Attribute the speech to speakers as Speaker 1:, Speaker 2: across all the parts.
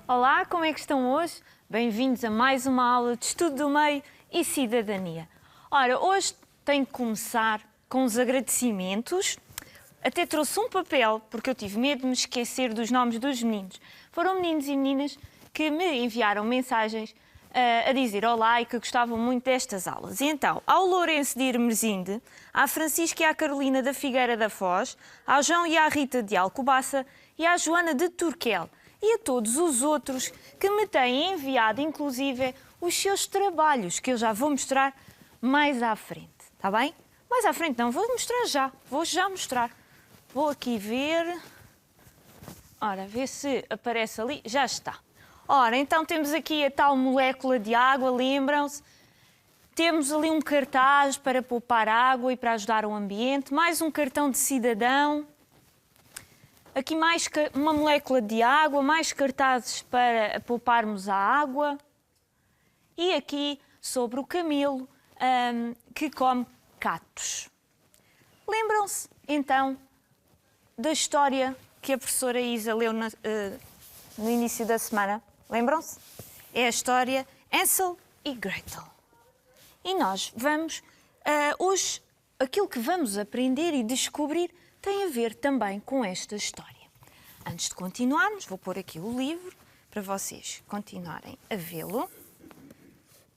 Speaker 1: Olá, como é que estão hoje? Bem-vindos a mais uma aula de Estudo do Meio e Cidadania. Ora, hoje tenho que começar com os agradecimentos. Até trouxe um papel, porque eu tive medo de me esquecer dos nomes dos meninos. Foram meninos e meninas que me enviaram mensagens a dizer olá e que gostavam muito destas aulas. E então, ao Lourenço de Irmesinde, à Francisca e à Carolina da Figueira da Foz, ao João e à Rita de Alcobaça e à Joana de Turquel e a todos os outros que me têm enviado, inclusive, os seus trabalhos, que eu já vou mostrar mais à frente, está bem? Mais à frente não, vou mostrar já, vou já mostrar. Vou aqui ver, ora, ver se aparece ali, já está. Ora, então temos aqui a tal molécula de água, lembram-se? Temos ali um cartaz para poupar água e para ajudar o ambiente, mais um cartão de cidadão. Aqui mais uma molécula de água, mais cartazes para pouparmos a água. E aqui sobre o camelo que come catos. Lembram-se, então, da história que a professora Isa leu no início da semana? Lembram-se? É a história Hansel e Gretel. E nós vamos, hoje, aquilo que vamos aprender e descobrir tem a ver também com esta história. Antes de continuarmos, vou pôr aqui o livro para vocês continuarem a vê-lo.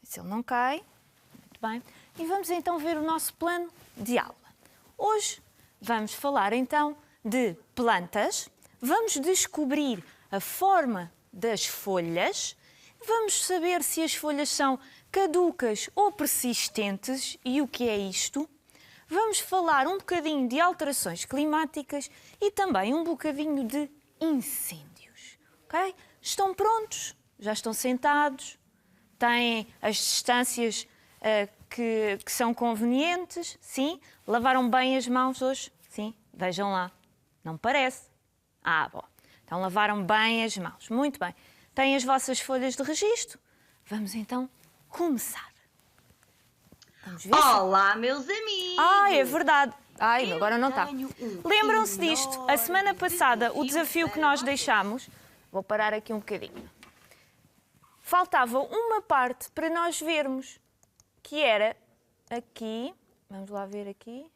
Speaker 1: Se ele não cai. Muito bem. E vamos então ver o nosso plano de aula. Hoje vamos falar então de plantas, vamos descobrir a forma das folhas, vamos saber se as folhas são caducas ou persistentes e o que é isto. Vamos falar um bocadinho de alterações climáticas e também um bocadinho de incêndios. Ok? Estão prontos? Já estão sentados? Têm as distâncias que são convenientes? Sim? Lavaram bem as mãos hoje? Sim? Vejam lá. Não parece? Ah, bom. Então lavaram bem as mãos. Muito bem. Têm as vossas folhas de registro? Vamos então começar. Vamos ver.
Speaker 2: Olá, meus amigos!
Speaker 1: Ah, é verdade. Ai, agora não está. Lembram-se disto? A semana passada, o desafio que nós deixámos... Vou parar aqui um bocadinho. Faltava uma parte para nós vermos, que era aqui. Vamos lá ver aqui.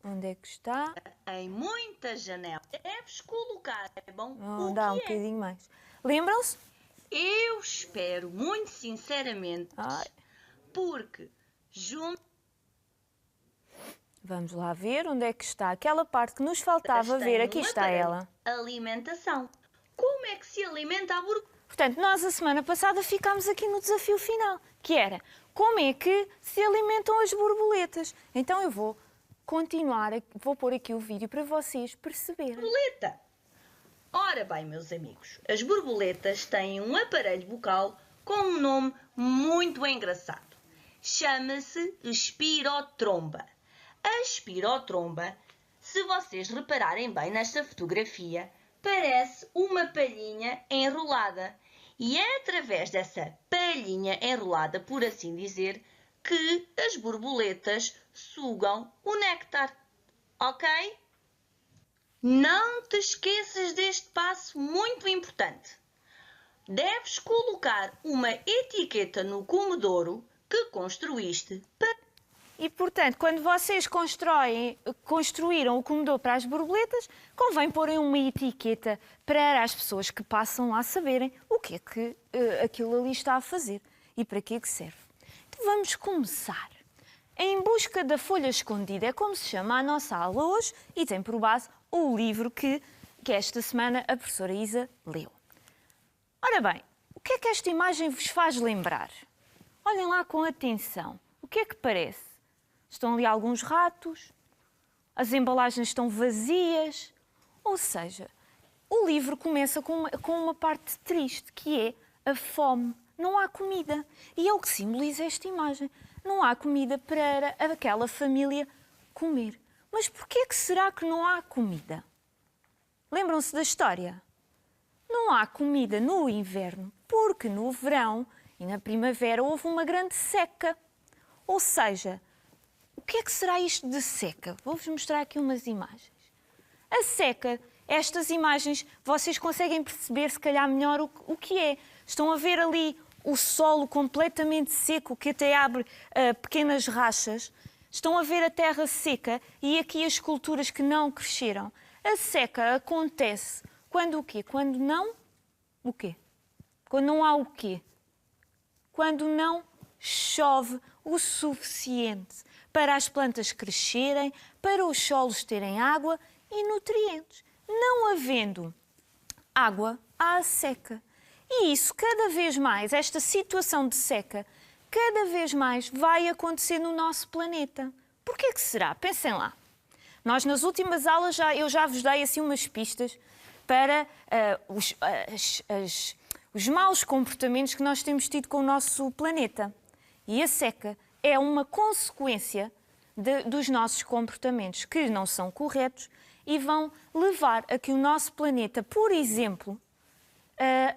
Speaker 1: Onde é que está?
Speaker 2: Em muitas janelas. Deves colocar, é bom?
Speaker 1: Oh, dá um bocadinho mais. Lembram-se?
Speaker 2: Eu espero, muito sinceramente, porque junto...
Speaker 1: Vamos lá ver onde é que está. Aquela parte que nos faltava ver. Aqui está ela.
Speaker 2: Alimentação. Como é que se alimenta a borboleta?
Speaker 1: Portanto, nós a semana passada ficámos aqui no desafio final, que era como é que se alimentam as borboletas. Então eu vou continuar, vou pôr aqui o vídeo para vocês perceberem.
Speaker 2: Borboleta! Ora bem, meus amigos, as borboletas têm um aparelho bucal com um nome muito engraçado. Chama-se espirotromba. A espirotromba, se vocês repararem bem nesta fotografia, parece uma palhinha enrolada. E é através dessa palhinha enrolada, por assim dizer, que as borboletas sugam o néctar. Ok? Não te esqueças deste passo muito importante. Deves colocar uma etiqueta no comodouro que construíste para...
Speaker 1: E, portanto, quando vocês construíram o comedor para as borboletas, convém porem uma etiqueta para as pessoas que passam lá saberem o que é que aquilo ali está a fazer e para que é que serve. Então, vamos começar. Em busca da folha escondida é como se chama a nossa aula hoje e tem por base o livro que esta semana a professora Isa leu. Ora bem, o que é que esta imagem vos faz lembrar? Olhem lá com atenção. O que é que parece? Estão ali alguns ratos, as embalagens estão vazias, ou seja, o livro começa com uma parte triste, que é a fome. Não há comida. E é o que simboliza esta imagem. Não há comida para aquela família comer. Mas porquê que será que não há comida? Lembram-se da história? Não há comida no inverno, porque no verão e na primavera houve uma grande seca. Ou seja, o que é que será isto de seca? Vou-vos mostrar aqui umas imagens. A seca estas imagens vocês conseguem perceber, se calhar, melhor o que é. Estão a ver ali o solo completamente seco, que até abre pequenas rachas. Estão a ver a terra seca e aqui as culturas que não cresceram. A seca acontece quando o quê? Quando não... O quê? Quando não há o quê? Quando não chove o suficiente para as plantas crescerem, para os solos terem água e nutrientes. Não havendo água, há a seca. E isso, cada vez mais, esta situação de seca, cada vez mais vai acontecer no nosso planeta. Porquê que será? Pensem lá. Nós, nas últimas aulas, eu já vos dei assim umas pistas para os maus comportamentos que nós temos tido com o nosso planeta. E a seca é uma consequência dos nossos comportamentos que não são corretos e vão levar a que o nosso planeta, por exemplo,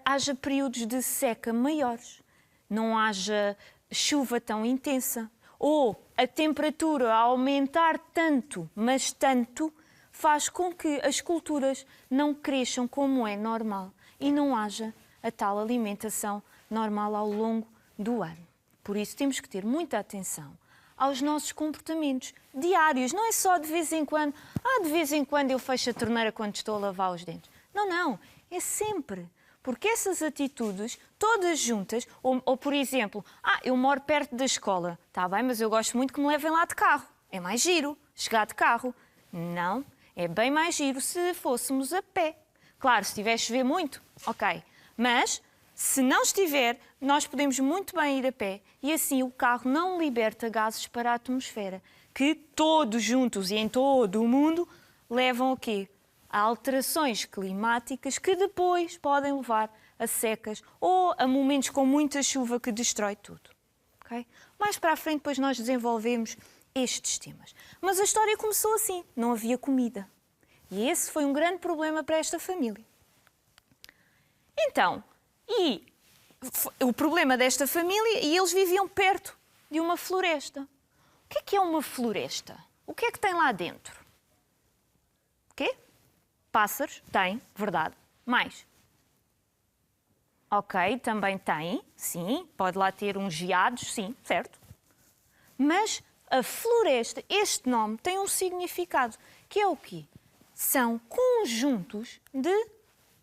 Speaker 1: haja períodos de seca maiores, não haja chuva tão intensa, ou a temperatura a aumentar tanto, mas tanto, faz com que as culturas não cresçam como é normal e não haja a tal alimentação normal ao longo do ano. Por isso temos que ter muita atenção aos nossos comportamentos diários. Não é só de vez em quando, de vez em quando eu fecho a torneira quando estou a lavar os dentes. Não, não, é sempre. Porque essas atitudes, todas juntas, ou por exemplo, eu moro perto da escola, está bem, mas eu gosto muito que me levem lá de carro. É mais giro chegar de carro. Não, é bem mais giro se fôssemos a pé. Claro, se estiver a chover muito, ok. Mas, se não estiver, nós podemos muito bem ir a pé e assim o carro não liberta gases para a atmosfera, que todos juntos e em todo o mundo levam a quê? A alterações climáticas que depois podem levar a secas ou a momentos com muita chuva que destrói tudo. Okay? Mais para a frente, depois nós desenvolvemos estes temas. Mas a história começou assim, não havia comida. E esse foi um grande problema para esta família. Então, o problema desta família, e eles viviam perto de uma floresta. O que é uma floresta? O que é que tem lá dentro? O quê? Pássaros? Tem, verdade. Mais? Ok, também tem, sim. Pode lá ter uns geados, sim, certo. Mas a floresta, este nome, tem um significado, que é o quê? São conjuntos de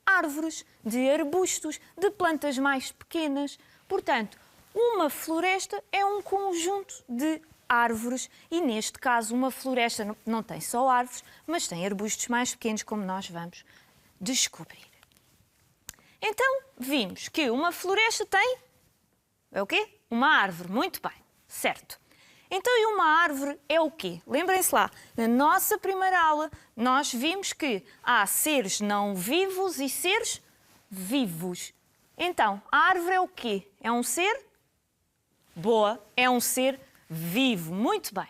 Speaker 1: árvores, de arbustos, de plantas mais pequenas. Portanto, uma floresta é um conjunto de árvores e, neste caso, uma floresta não tem só árvores, mas tem arbustos mais pequenos, como nós vamos descobrir. Então, vimos que uma floresta tem... é o quê? Uma árvore. Muito bem, certo. Então, e uma árvore é o quê? Lembrem-se lá, na nossa primeira aula, nós vimos que há seres não vivos e seres vivos. Então, a árvore é o quê? É um ser? Boa, é um ser vivo. Muito bem.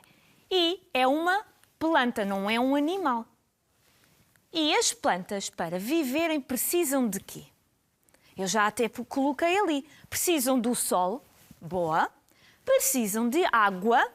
Speaker 1: E é uma planta, não é um animal. E as plantas, para viverem, precisam de quê? Eu já até coloquei ali. Precisam do sol. Boa. Precisam de água,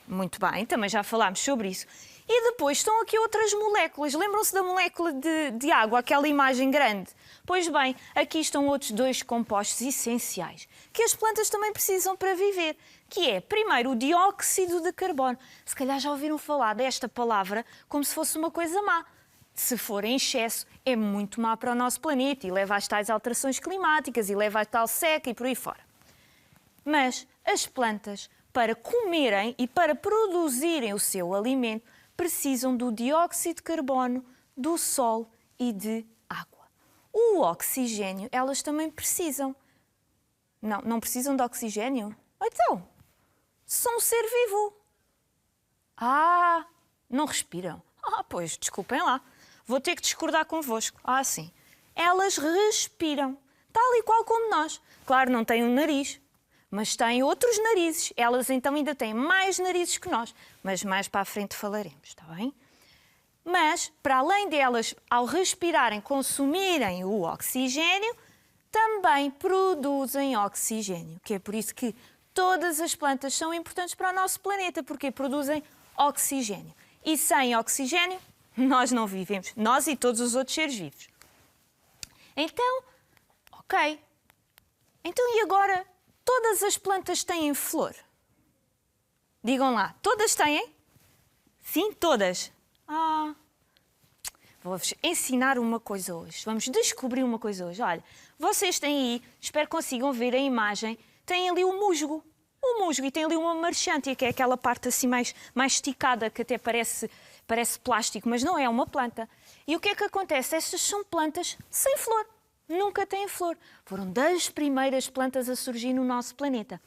Speaker 1: muito bem, também já falámos sobre isso. E depois estão aqui outras moléculas. Lembram-se da molécula de água, aquela imagem grande? Pois bem, aqui estão outros dois compostos essenciais, que as plantas também precisam para viver, que é, primeiro, o dióxido de carbono. Se calhar já ouviram falar desta palavra como se fosse uma coisa má. Se for em excesso, é muito má para o nosso planeta e leva às tais alterações climáticas e leva à tal seca e por aí fora. Mas as plantas, para comerem e para produzirem o seu alimento, precisam do dióxido de carbono, do sol e de água. O oxigênio, elas também precisam. Não precisam de oxigênio? Então, são um ser vivo. Não respiram. Pois, desculpem lá. Vou ter que discordar convosco. Sim. Elas respiram, tal e qual como nós. Claro, não têm um nariz, mas têm outros narizes. Elas então ainda têm mais narizes que nós. Mas mais para a frente falaremos, está bem? Mas, para além delas, ao respirarem, consumirem o oxigênio, também produzem oxigênio. Que é por isso que todas as plantas são importantes para o nosso planeta, porque produzem oxigênio. E sem oxigênio, Nós não vivemos. Nós e todos os outros seres vivos. Então, ok. Então e agora? Todas as plantas têm flor? Digam lá, todas têm? Sim, todas. Vou-vos ensinar uma coisa hoje. Vamos descobrir uma coisa hoje. Olha, vocês têm aí, espero que consigam ver a imagem, têm ali o musgo. O musgo, e tem ali uma marchantia, que é aquela parte assim mais esticada, que até parece plástico, mas não é uma planta. E o que é que acontece? Estas são plantas sem flor. Nunca têm flor. Foram das primeiras plantas a surgir no nosso planeta.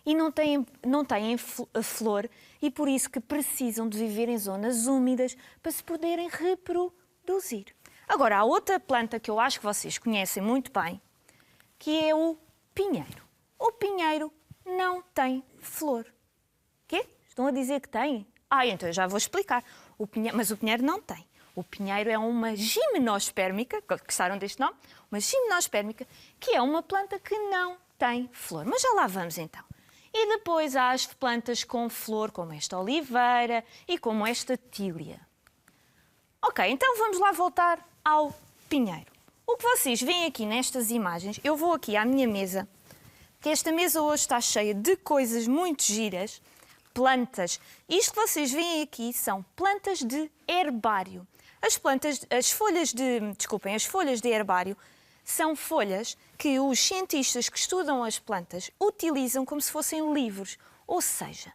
Speaker 1: E não têm flor, e por isso que precisam de viver em zonas úmidas para se poderem reproduzir. Agora, há outra planta que eu acho que vocês conhecem muito bem, que é o pinheiro. O pinheiro não tem flor. Quê? Estão a dizer que tem? Então eu já vou explicar. Mas o pinheiro não tem. O pinheiro é uma gimnospérmica, gostaram deste nome? Uma gimnospérmica, que é uma planta que não tem flor. Mas já lá vamos então. E depois há as plantas com flor, como esta oliveira e como esta tília. Ok, então vamos lá voltar ao pinheiro. O que vocês veem aqui nestas imagens, eu vou aqui à minha mesa, que esta mesa hoje está cheia de coisas muito giras, plantas. Isto que vocês veem aqui são plantas de herbário. As folhas de herbário são folhas que os cientistas que estudam as plantas utilizam como se fossem livros. Ou seja,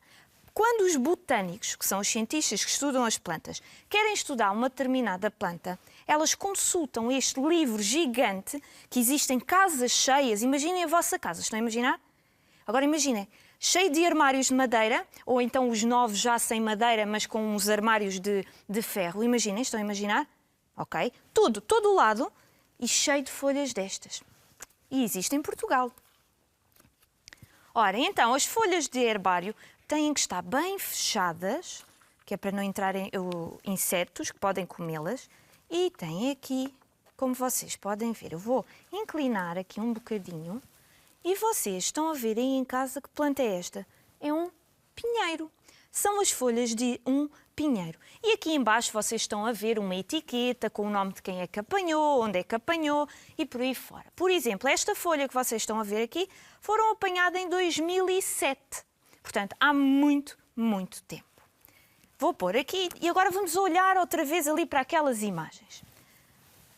Speaker 1: quando os botânicos, que são os cientistas que estudam as plantas, querem estudar uma determinada planta, elas consultam este livro gigante, que existem casas cheias. Imaginem a vossa casa, estão a imaginar? Agora imaginem, cheio de armários de madeira, ou então os novos já sem madeira, mas com uns armários de ferro. Imaginem, estão a imaginar? Ok? Todo o lado, e cheio de folhas destas. E existe em Portugal. Ora, então, as folhas de herbário têm que estar bem fechadas, que é para não entrarem insetos que podem comê-las. E têm aqui, como vocês podem ver, eu vou inclinar aqui um bocadinho. E vocês estão a ver aí em casa que planta é esta? É um pinheiro. São as folhas de um pinheiro. E aqui embaixo vocês estão a ver uma etiqueta com o nome de quem é que apanhou, onde é que apanhou e por aí fora. Por exemplo, esta folha que vocês estão a ver aqui foram apanhadas em 2007. Portanto, há muito, muito tempo. Vou pôr aqui e agora vamos olhar outra vez ali para aquelas imagens.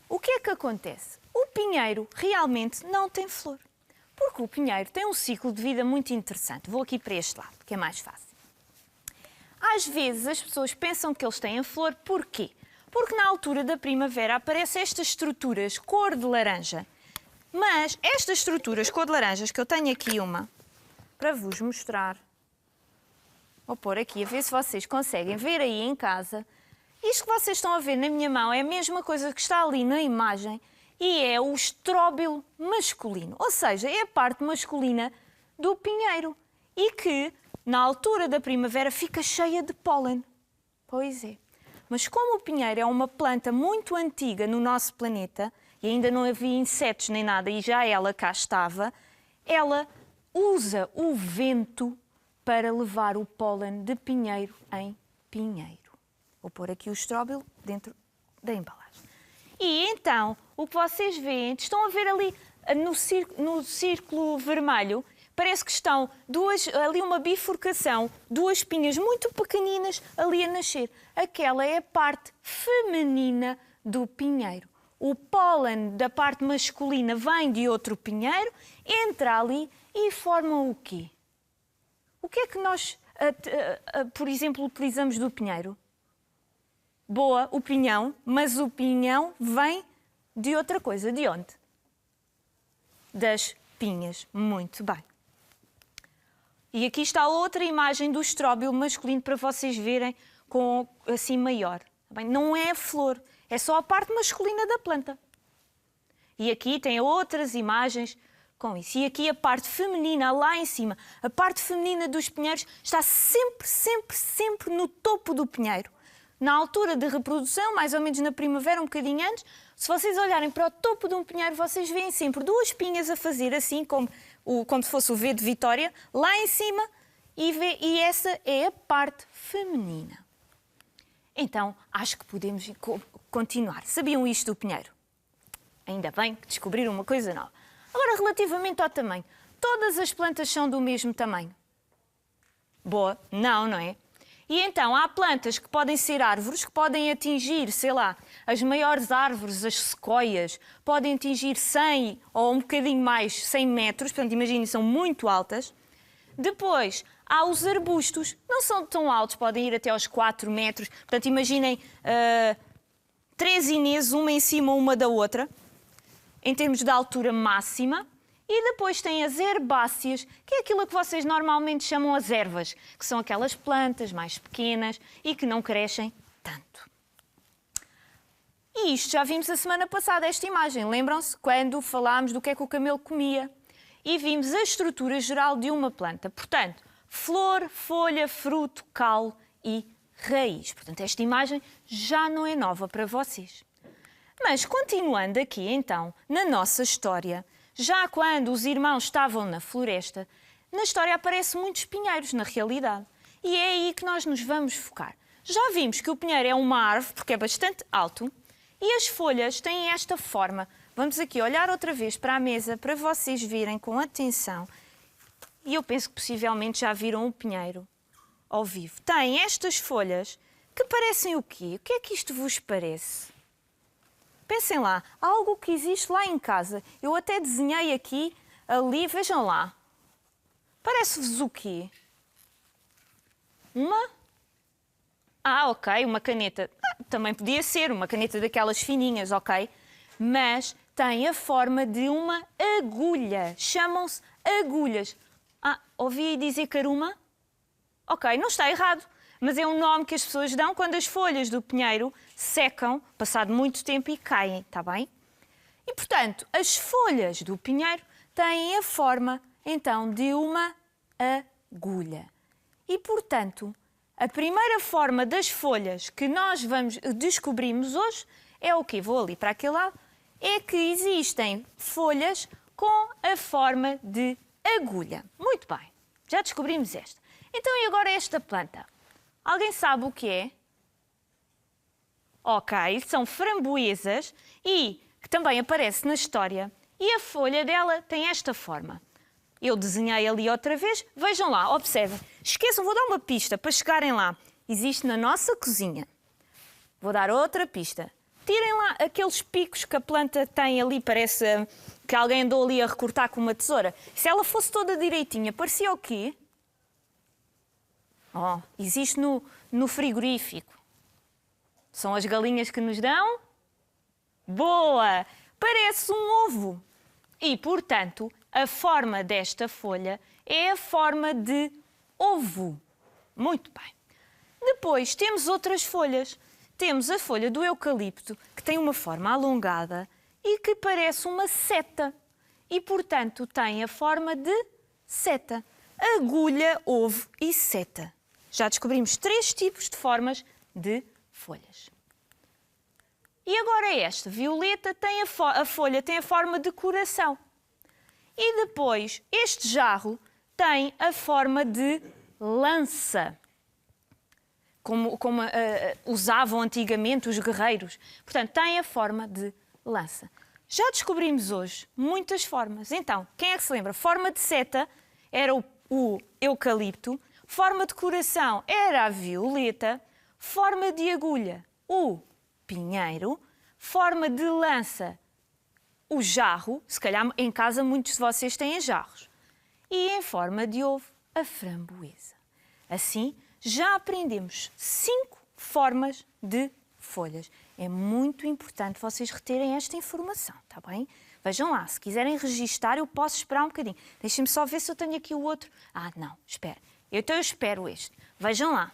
Speaker 1: O que é que acontece? O pinheiro realmente não tem flor. Porque o pinheiro tem um ciclo de vida muito interessante. Vou aqui para este lado, que é mais fácil. Às vezes as pessoas pensam que eles têm flor, porquê? Porque na altura da primavera aparecem estas estruturas cor de laranja. Mas estas estruturas cor de laranjas, que eu tenho aqui uma, para vos mostrar. Vou pôr aqui, a ver se vocês conseguem ver aí em casa. Isto que vocês estão a ver na minha mão é a mesma coisa que está ali na imagem e é o estróbilo masculino. Ou seja, é a parte masculina do pinheiro e que, na altura da primavera, fica cheia de pólen. Pois é. Mas como o pinheiro é uma planta muito antiga no nosso planeta e ainda não havia insetos nem nada e já ela cá estava, ela usa o vento para levar o pólen de pinheiro em pinheiro. Vou pôr aqui o estróbilo dentro da embalagem. E então, o que vocês veem, estão a ver ali no círculo vermelho, parece que estão ali uma bifurcação, duas pinhas muito pequeninas ali a nascer. Aquela é a parte feminina do pinheiro. O pólen da parte masculina vem de outro pinheiro, entra ali e formam o quê? O que é que nós, por exemplo, utilizamos do pinheiro? Boa, o pinhão, mas o pinhão vem de outra coisa. De onde? Das pinhas. Muito bem. E aqui está outra imagem do estróbilo masculino para vocês verem com assim maior. Bem, não é a flor, é só a parte masculina da planta. E aqui tem outras imagens com isso. E aqui a parte feminina lá em cima. A parte feminina dos pinheiros está sempre, sempre, sempre no topo do pinheiro. Na altura de reprodução, mais ou menos na primavera, um bocadinho antes, se vocês olharem para o topo de um pinheiro, vocês veem sempre duas pinhas a fazer assim, como se fosse o V de Vitória, lá em cima, e essa é a parte feminina. Então, acho que podemos continuar. Sabiam isto do pinheiro? Ainda bem que descobriram uma coisa nova. Agora, relativamente ao tamanho, todas as plantas são do mesmo tamanho? Boa, não é? E então, há plantas que podem ser árvores, que podem atingir, sei lá, as maiores árvores, as sequoias, podem atingir 100 ou um bocadinho mais, 100 metros, portanto, imaginem, são muito altas. Depois, há os arbustos, não são tão altos, podem ir até aos 4 metros. Portanto, imaginem 3 Inês, uma em cima uma da outra, em termos de altura máxima. E depois tem as herbáceas, que é aquilo que vocês normalmente chamam as ervas, que são aquelas plantas mais pequenas e que não crescem tanto. E isto já vimos a semana passada, esta imagem. Lembram-se? Quando falámos do que é que o camelo comia. E vimos a estrutura geral de uma planta. Portanto, flor, folha, fruto, caule e raiz. Portanto, esta imagem já não é nova para vocês. Mas, continuando aqui, então, na nossa história, já quando os irmãos estavam na floresta, na história aparecem muitos pinheiros, na realidade. E é aí que nós nos vamos focar. Já vimos que o pinheiro é uma árvore, porque é bastante alto, e as folhas têm esta forma. Vamos aqui olhar outra vez para a mesa, para vocês virem com atenção. E eu penso que possivelmente já viram o pinheiro ao vivo. Tem estas folhas que parecem o quê? O que é que isto vos parece? Pensem lá, algo que existe lá em casa. Eu até desenhei aqui, ali, vejam lá. Parece-vos o quê? Ok, uma caneta. Também podia ser uma caneta daquelas fininhas, ok? Mas tem a forma de uma agulha. Chamam-se agulhas. Ouvi dizer caruma? Ok, não está errado. Mas é um nome que as pessoas dão quando as folhas do pinheiro secam, passado muito tempo, e caem, está bem? E, portanto, as folhas do pinheiro têm a forma, então, de uma agulha. E, portanto, a primeira forma das folhas que nós descobrimos hoje é o quê? Vou ali para aquele lado. É que existem folhas com a forma de agulha. Muito bem, já descobrimos esta. Então, e agora esta planta? Alguém sabe o que é? Ok, são framboesas e que também aparece na história. E a folha dela tem esta forma. Eu desenhei ali outra vez. Vejam lá, observem. Esqueçam, vou dar uma pista para chegarem lá. Existe na nossa cozinha. Vou dar outra pista. Tirem lá aqueles picos que a planta tem ali, parece que alguém andou ali a recortar com uma tesoura. Se ela fosse toda direitinha, parecia o quê? Existe no frigorífico. São as galinhas que nos dão? Boa! Parece um ovo. E, portanto, a forma desta folha é a forma de ovo. Muito bem. Depois temos outras folhas. Temos a folha do eucalipto, que tem uma forma alongada e que parece uma seta. E, portanto, tem a forma de seta. Agulha, ovo e seta. Já descobrimos 3 tipos de formas de folhas. E agora esta, violeta, tem a folha tem a forma de coração. E depois, este jarro tem a forma de lança, como usavam antigamente os guerreiros. Portanto, tem a forma de lança. Já descobrimos hoje muitas formas. Então, quem é que se lembra? Forma de seta era o eucalipto. Forma de coração era a violeta, forma de agulha, o pinheiro, forma de lança, o jarro, se calhar em casa muitos de vocês têm jarros, e em forma de ovo, a framboesa. Assim, já aprendemos 5 formas de folhas. É muito importante vocês reterem esta informação, está bem? Vejam lá, se quiserem registar, eu posso esperar um bocadinho. Deixem-me só ver se eu tenho aqui o outro. Não, espera. Então eu espero este. Vejam lá.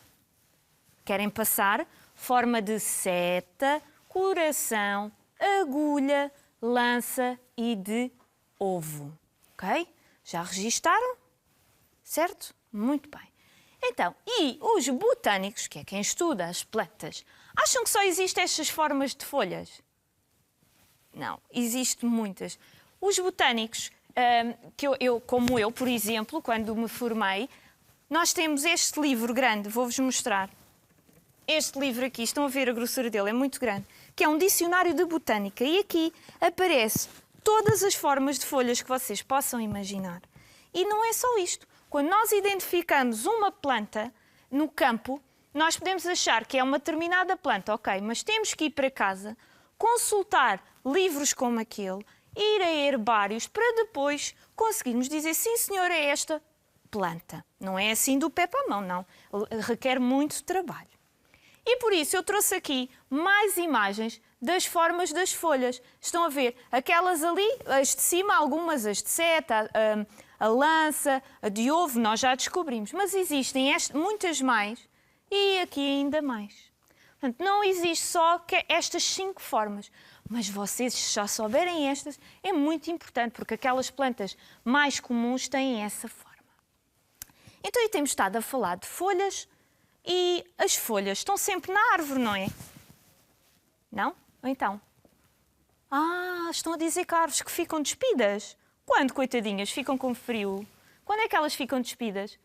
Speaker 1: Querem passar? Forma de seta, coração, agulha, lança e de ovo. Ok? Já registaram? Certo? Muito bem. Então, e os botânicos, que é quem estuda as plantas, acham que só existem estas formas de folhas? Não, existem muitas. Os botânicos, como eu, por exemplo, quando me formei, nós temos este livro grande, vou-vos mostrar. este livro aqui, estão a ver a grossura dele, é muito grande, que é um dicionário de botânica e aqui aparece todas as formas de folhas que vocês possam imaginar. E não é só isto. Quando nós identificamos uma planta no campo, nós podemos achar que é uma determinada planta, ok, mas temos que ir para casa, consultar livros como aquele, ir a herbários para depois conseguirmos dizer sim, senhor, é esta planta. Não é assim do pé para a mão, não. Requer muito trabalho. E por isso eu trouxe aqui mais imagens das formas das folhas. Estão a ver? Aquelas ali, as de cima, algumas, as de seta, a lança, a de ovo, nós já descobrimos. Mas existem muitas mais e aqui ainda mais. Portanto, não existe só estas 5 formas. Mas vocês, se já souberem estas, é muito importante, porque aquelas plantas mais comuns têm essa forma. Então, aí temos estado a falar de folhas e as folhas estão sempre na árvore, não é? Não? Ou então? Estão a dizer que há árvores que ficam despidas. Quando, coitadinhas, ficam com frio? Quando é que elas ficam despidas?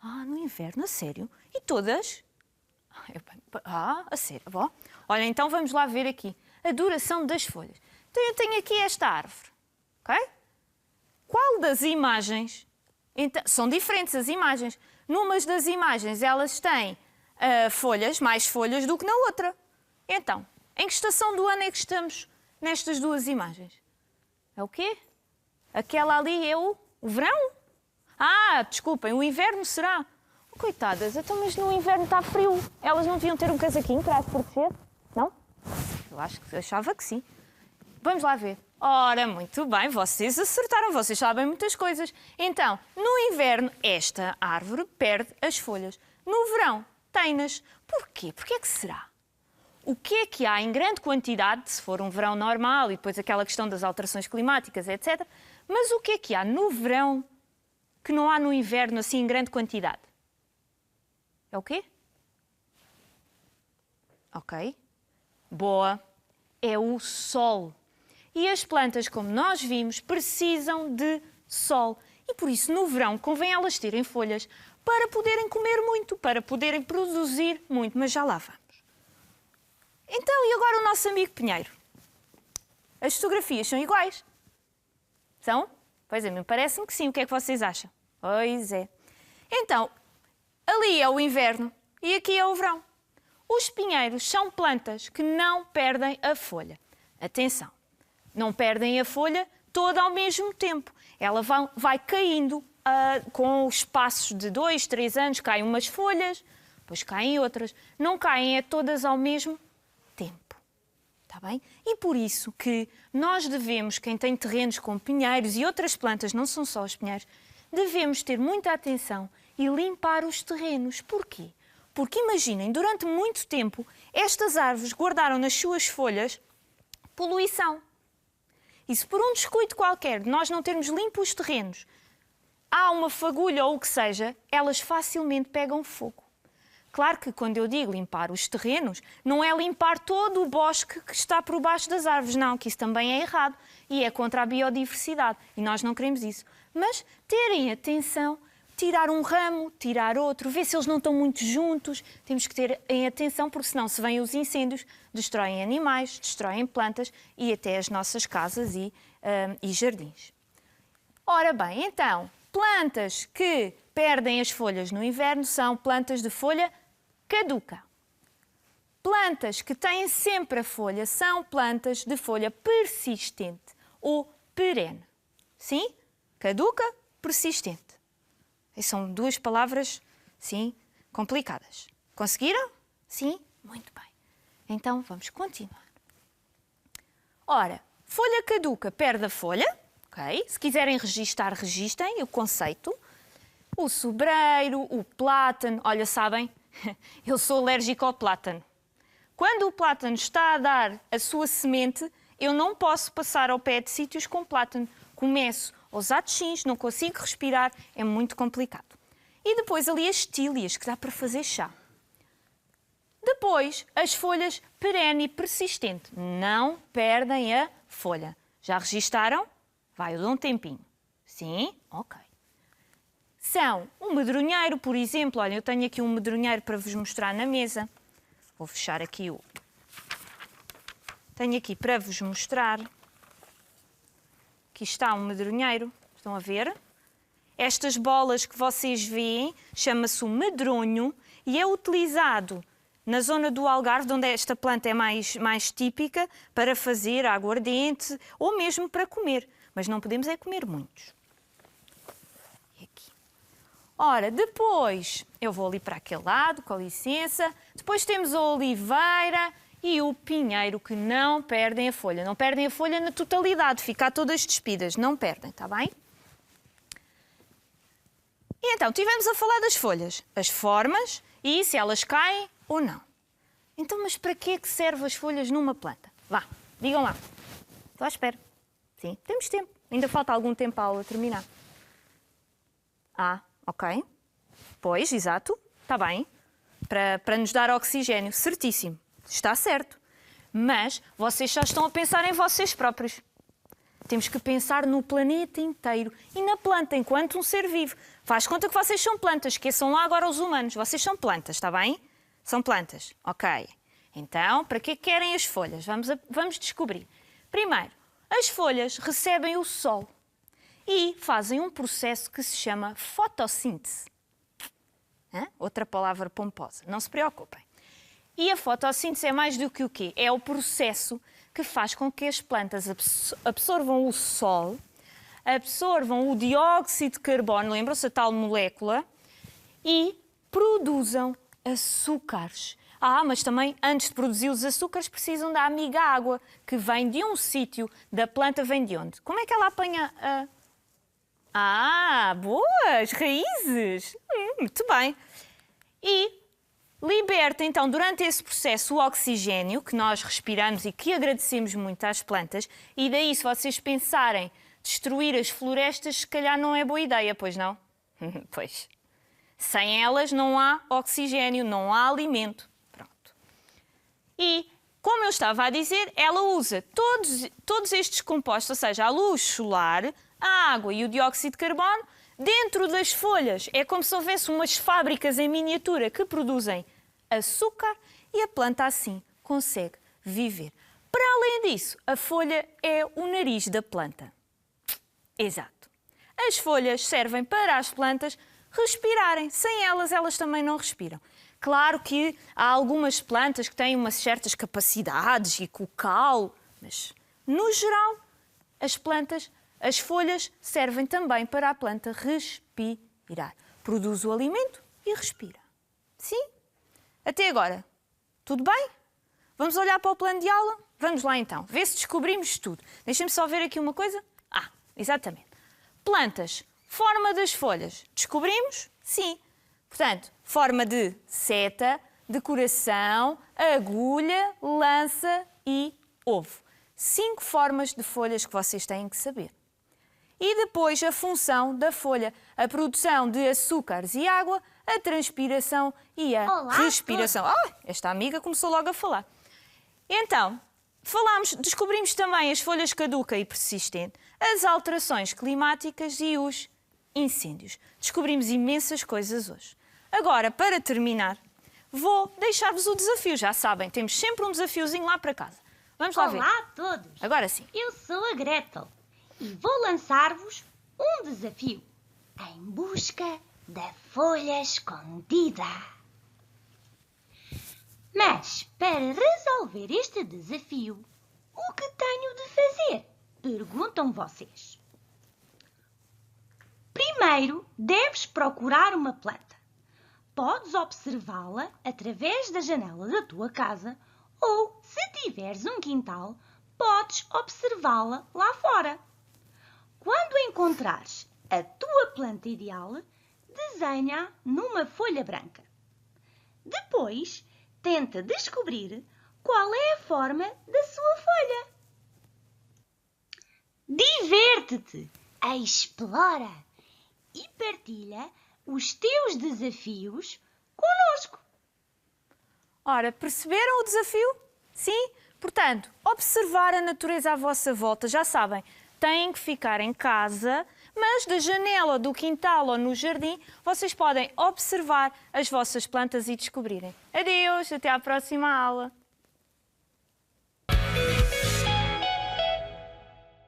Speaker 1: No inverno, a sério? E todas? A sério? Bom, olha, então vamos lá ver aqui a duração das folhas. Então eu tenho aqui esta árvore, ok? Qual das imagens... Então, são diferentes as imagens. Numas das imagens elas têm folhas, mais folhas do que na outra. Então, em que estação do ano é que estamos nestas duas imagens? É o quê? Aquela ali é o verão? Desculpem, o inverno será? Coitadas, então, mas no inverno está frio. Elas não deviam ter um casaquinho para as proteger? Não? Eu achava que sim. Vamos lá ver. Ora, muito bem, vocês acertaram, vocês sabem muitas coisas. Então, no inverno, esta árvore perde as folhas. No verão, tem-nas. Porquê? Porquê é que será? O que é que há em grande quantidade, se for um verão normal e depois aquela questão das alterações climáticas, etc. Mas o que é que há no verão que não há no inverno, assim, em grande quantidade? É o quê? Ok. Boa. É o sol. E as plantas, como nós vimos, precisam de sol. E por isso, no verão, convém elas terem folhas para poderem comer muito, para poderem produzir muito. Mas já lá vamos. Então, e agora o nosso amigo Pinheiro? As fotografias são iguais? São? Pois é, me parece-me que sim. O que é que vocês acham? Pois é. Então, ali é o inverno e aqui é o verão. Os pinheiros são plantas que não perdem a folha. Atenção, não perdem a folha toda ao mesmo tempo. Ela vai caindo com os espaços de 2, 3 anos, caem umas folhas, depois caem outras. Não caem todas ao mesmo tempo. Está bem? E por isso que nós devemos, quem tem terrenos com pinheiros e outras plantas, não são só os pinheiros, devemos ter muita atenção e limpar os terrenos. Porquê? Porque imaginem, durante muito tempo, estas árvores guardaram nas suas folhas poluição. E se por um descuido qualquer de nós não termos limpo os terrenos, há uma fagulha ou o que seja, elas facilmente pegam fogo. Claro que quando eu digo limpar os terrenos, não é limpar todo o bosque que está por baixo das árvores, não, que isso também é errado e é contra a biodiversidade e nós não queremos isso. Mas terem atenção, tirar um ramo, tirar outro, ver se eles não estão muito juntos, temos que ter em atenção porque senão se vêm os incêndios, destroem animais, destroem plantas e até as nossas casas e jardins. Ora bem, então, plantas que perdem as folhas no inverno são plantas de folha caduca. Plantas que têm sempre a folha são plantas de folha persistente ou perene. Sim? Caduca, persistente. E são duas palavras, sim, complicadas. Conseguiram? Sim? Muito bem. Então, vamos continuar. Ora, folha caduca perde a folha. Ok? Se quiserem registar, registem o conceito. O sobreiro, o plátano. Olha, sabem, eu sou alérgico ao plátano. Quando o plátano está a dar a sua semente, eu não posso passar ao pé de sítios com plátano. Começo a usar toxins, não consigo respirar, é muito complicado. E depois ali as tílias, que dá para fazer chá. Depois, as folhas perene e persistente. Não perdem a folha. Já registaram? Vai, eu dou um tempinho. Sim? Ok. São um medronheiro, por exemplo. Olha, eu tenho aqui um medronheiro para vos mostrar na mesa. Vou fechar aqui o... Tenho aqui para vos mostrar. Aqui está um medronheiro. Estão a ver? Estas bolas que vocês veem chama-se o medronho e é utilizado na zona do Algarve, onde esta planta é mais típica, para fazer aguardente ou mesmo para comer. Mas não podemos é comer muitos. E aqui. Ora, depois, eu vou ali para aquele lado, com licença. Depois temos a oliveira e o pinheiro, que não perdem a folha. Não perdem a folha na totalidade, ficar todas despidas. Não perdem, está bem? E então, tivemos a falar das folhas, as formas e se elas caem ou não. Então, mas para que é que servem as folhas numa planta? Vá, digam lá. Estou à espera. Sim, temos tempo. Ainda falta algum tempo para a aula terminar. Ah, ok. Pois, exato. Está bem. Para nos dar oxigênio. Certíssimo. Está certo. Mas vocês já estão a pensar em vocês próprios. Temos que pensar no planeta inteiro e na planta, enquanto um ser vivo. Faz conta que vocês são plantas, esqueçam lá agora os humanos. Vocês são plantas, está bem? São plantas, ok. Então, para que querem as folhas? Vamos descobrir. Primeiro, as folhas recebem o sol e fazem um processo que se chama fotossíntese. Outra palavra pomposa, não se preocupem. E a fotossíntese é mais do que o quê? É o processo que faz com que as plantas absorvam o sol, absorvam o dióxido de carbono, lembram-se a tal molécula, e produzam açúcares. Mas também, antes de produzir os açúcares, precisam da amiga água, que vem de um sítio, da planta vem de onde? Como é que ela apanha a... boas! Raízes! Muito bem. E liberta, então, durante esse processo, o oxigênio que nós respiramos e que agradecemos muito às plantas. E daí, se vocês pensarem destruir as florestas, se calhar não é boa ideia, pois não? Pois. Sem elas não há oxigênio, não há alimento. Pronto. E, como eu estava a dizer, ela usa todos estes compostos, ou seja, a luz solar, a água e o dióxido de carbono, dentro das folhas. É como se houvesse umas fábricas em miniatura que produzem açúcar e a planta assim consegue viver. Para além disso, a folha é o nariz da planta. Exato. As folhas servem para as plantas respirarem. Sem elas, elas também não respiram. Claro que há algumas plantas que têm umas certas capacidades e com o caule, mas, no geral, as folhas servem também para a planta respirar. Produz o alimento e respira. Sim? Até agora, tudo bem? Vamos olhar para o plano de aula? Vamos lá então, ver se descobrimos tudo. Deixem-me só ver aqui uma coisa. Exatamente. Plantas, forma das folhas. Descobrimos? Sim. Portanto, forma de seta, de coração, agulha, lança e ovo. 5 formas de folhas que vocês têm que saber. E depois a função da folha, a produção de açúcares e água, a transpiração e a respiração. Esta amiga começou logo a falar. Então, descobrimos também as folhas caduca e persistente, as alterações climáticas e os incêndios. Descobrimos imensas coisas hoje. Agora, para terminar, vou deixar-vos o desafio. Já sabem, temos sempre um desafiozinho lá para casa. Vamos lá ver.
Speaker 3: Olá a todos!
Speaker 1: Agora sim.
Speaker 3: Eu sou a Gretel e vou lançar-vos um desafio em busca da folha escondida. Mas, para resolver este desafio, o que tenho de fazer? Perguntam vocês. Primeiro, deves procurar uma planta. Podes observá-la através da janela da tua casa ou, se tiveres um quintal, podes observá-la lá fora. Quando encontrares a tua planta ideal, desenha numa folha branca. Depois, tenta descobrir qual é a forma da sua folha. Diverte-te, explora e partilha os teus desafios connosco.
Speaker 1: Ora, perceberam o desafio? Sim? Portanto, observar a natureza à vossa volta, já sabem, têm que ficar em casa, mas da janela do quintal ou no jardim, vocês podem observar as vossas plantas e descobrirem. Adeus, até à próxima aula!